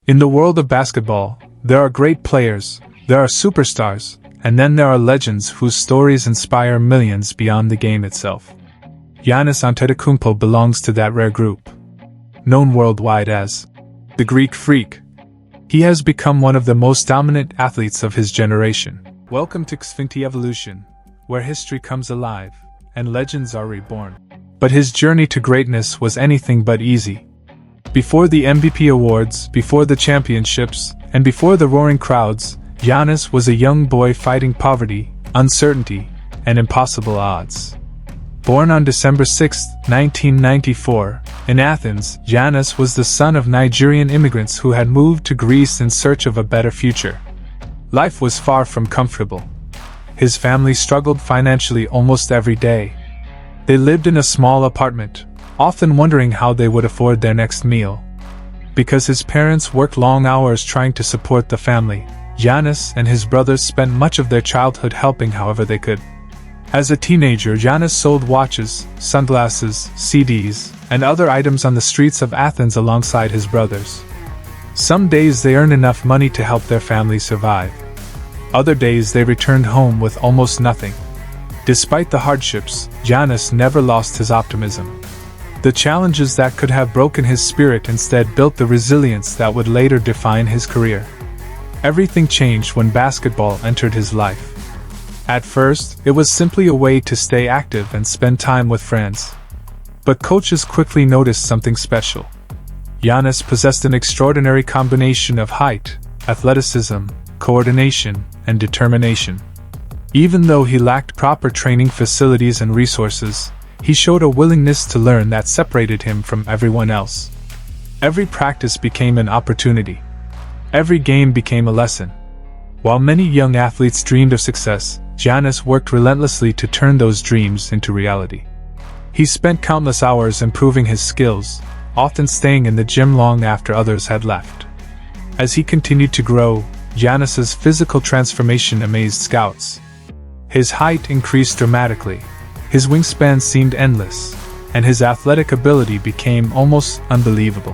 In the world of basketball, there are great players, there are superstars, and then there are legends whose stories inspire millions beyond the game itself. Giannis Antetokounmpo belongs to that rare group. Known worldwide as the Greek Freak, he has become one of the most dominant athletes of his generation. Welcome to Xfinity Evolution, where history comes alive and legends are reborn. But his journey to greatness was anything but easy. Before the MVP awards, before the championships, and before the roaring crowds, Giannis was a young boy fighting poverty, uncertainty, and impossible odds. Born on December 6, 1994, in Athens, Giannis was the son of Nigerian immigrants who had moved to Greece in search of a better future. Life was far from comfortable. His family struggled financially almost every day. They lived in a small apartment, often wondering how they would afford their next meal. Because his parents worked long hours trying to support the family, Giannis and his brothers spent much of their childhood helping however they could. As a teenager, Giannis sold watches, sunglasses, CDs, and other items on the streets of Athens alongside his brothers. Some days they earned enough money to help their family survive. Other days they returned home with almost nothing. Despite the hardships, Giannis never lost his optimism. The challenges that could have broken his spirit instead built the resilience that would later define his career. Everything changed when basketball entered his life. At first, it was simply a way to stay active and spend time with friends. But coaches quickly noticed something special. Giannis possessed an extraordinary combination of height, athleticism, coordination, and determination. Even though he lacked proper training facilities and resources, he showed a willingness to learn that separated him from everyone else. Every practice became an opportunity. Every game became a lesson. While many young athletes dreamed of success, Giannis worked relentlessly to turn those dreams into reality. He spent countless hours improving his skills, often staying in the gym long after others had left. As he continued to grow, Giannis's physical transformation amazed scouts. His height increased dramatically, his wingspan seemed endless, and his athletic ability became almost unbelievable.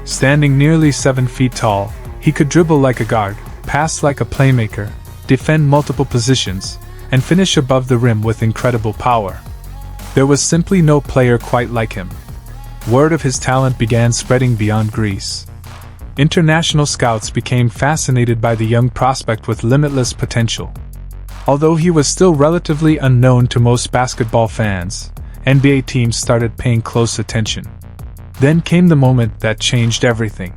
Standing nearly 7 feet tall, he could dribble like a guard, pass like a playmaker, defend multiple positions, and finish above the rim with incredible power. There was simply no player quite like him. Word of his talent began spreading beyond Greece. International scouts became fascinated by the young prospect with limitless potential. Although he was still relatively unknown to most basketball fans, NBA teams started paying close attention. Then came the moment that changed everything.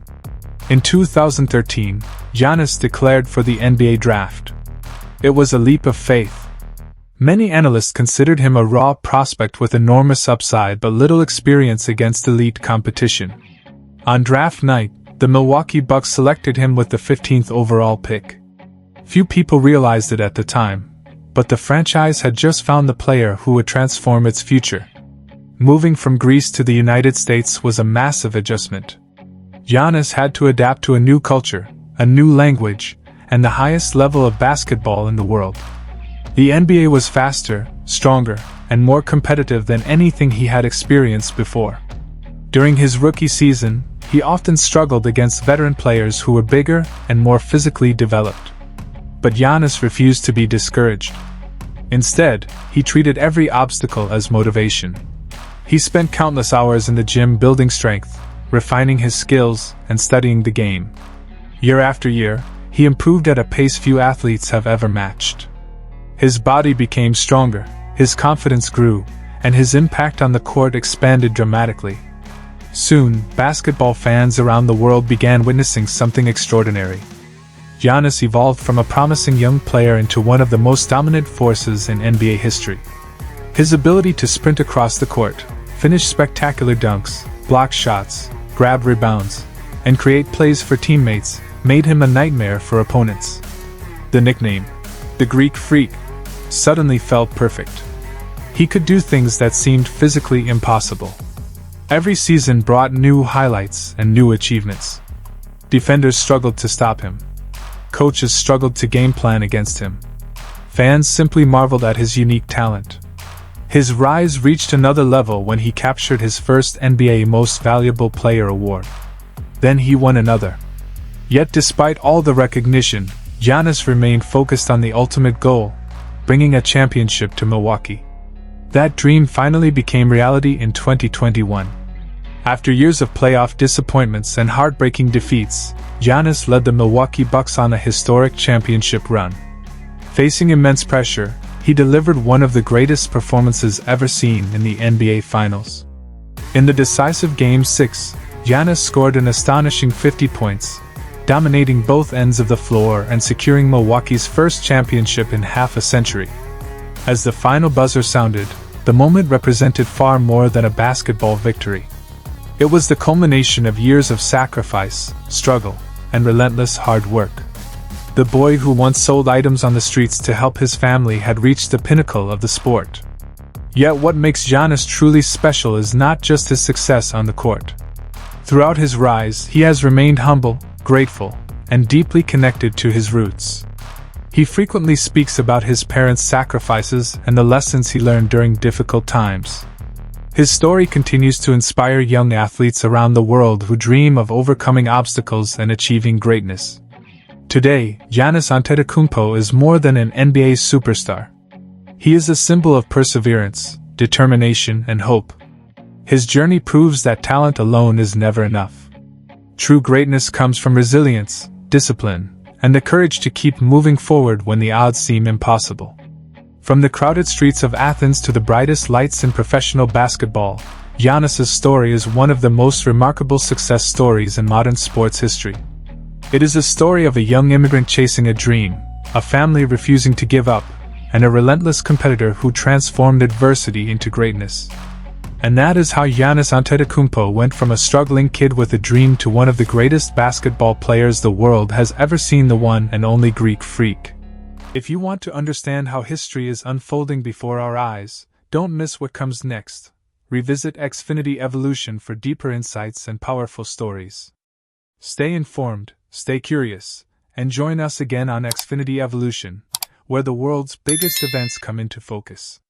In 2013, Giannis declared for the NBA draft. It was a leap of faith. Many analysts considered him a raw prospect with enormous upside but little experience against elite competition. On draft night, the Milwaukee Bucks selected him with the 15th overall pick. Few people realized it at the time, but the franchise had just found the player who would transform its future. Moving from Greece to the United States was a massive adjustment. Giannis had to adapt to a new culture, a new language, and the highest level of basketball in the world. The NBA was faster, stronger, and more competitive than anything he had experienced before. During his rookie season, he often struggled against veteran players who were bigger and more physically developed. But Giannis refused to be discouraged. Instead, he treated every obstacle as motivation. He spent countless hours in the gym building strength, refining his skills, and studying the game. Year after year, he improved at a pace few athletes have ever matched. His body became stronger, his confidence grew, and his impact on the court expanded dramatically. Soon, basketball fans around the world began witnessing something extraordinary. Giannis evolved from a promising young player into one of the most dominant forces in NBA history. His ability to sprint across the court, finish spectacular dunks, block shots, grab rebounds, and create plays for teammates made him a nightmare for opponents. The nickname, the Greek Freak, suddenly felt perfect. He could do things that seemed physically impossible. Every season brought new highlights and new achievements. Defenders struggled to stop him. Coaches struggled to game plan against him. Fans simply marveled at his unique talent. His rise reached another level when he captured his first NBA Most Valuable Player award. Then he won another. Yet despite all the recognition, Giannis remained focused on the ultimate goal, bringing a championship to Milwaukee. That dream finally became reality in 2021. After years of playoff disappointments and heartbreaking defeats, Giannis led the Milwaukee Bucks on a historic championship run. Facing immense pressure, he delivered one of the greatest performances ever seen in the NBA Finals. In the decisive Game 6, Giannis scored an astonishing 50 points, dominating both ends of the floor and securing Milwaukee's first championship in half a century. As the final buzzer sounded, the moment represented far more than a basketball victory. It was the culmination of years of sacrifice, struggle, and relentless hard work. The boy who once sold items on the streets to help his family had reached the pinnacle of the sport. Yet what makes Giannis truly special is not just his success on the court. Throughout his rise, he has remained humble, grateful, and deeply connected to his roots. He frequently speaks about his parents' sacrifices and the lessons he learned during difficult times. His story continues to inspire young athletes around the world who dream of overcoming obstacles and achieving greatness. Today, Giannis Antetokounmpo is more than an NBA superstar. He is a symbol of perseverance, determination, and hope. His journey proves that talent alone is never enough. True greatness comes from resilience, discipline, and the courage to keep moving forward when the odds seem impossible. From the crowded streets of Athens to the brightest lights in professional basketball, Giannis's story is one of the most remarkable success stories in modern sports history. It is a story of a young immigrant chasing a dream, a family refusing to give up, and a relentless competitor who transformed adversity into greatness. And that is how Giannis Antetokounmpo went from a struggling kid with a dream to one of the greatest basketball players the world has ever seen, the one and only Greek Freak. If you want to understand how history is unfolding before our eyes, don't miss what comes next. Revisit Xfinity Evolution for deeper insights and powerful stories. Stay informed, stay curious, and join us again on Xfinity Evolution, where the world's biggest events come into focus.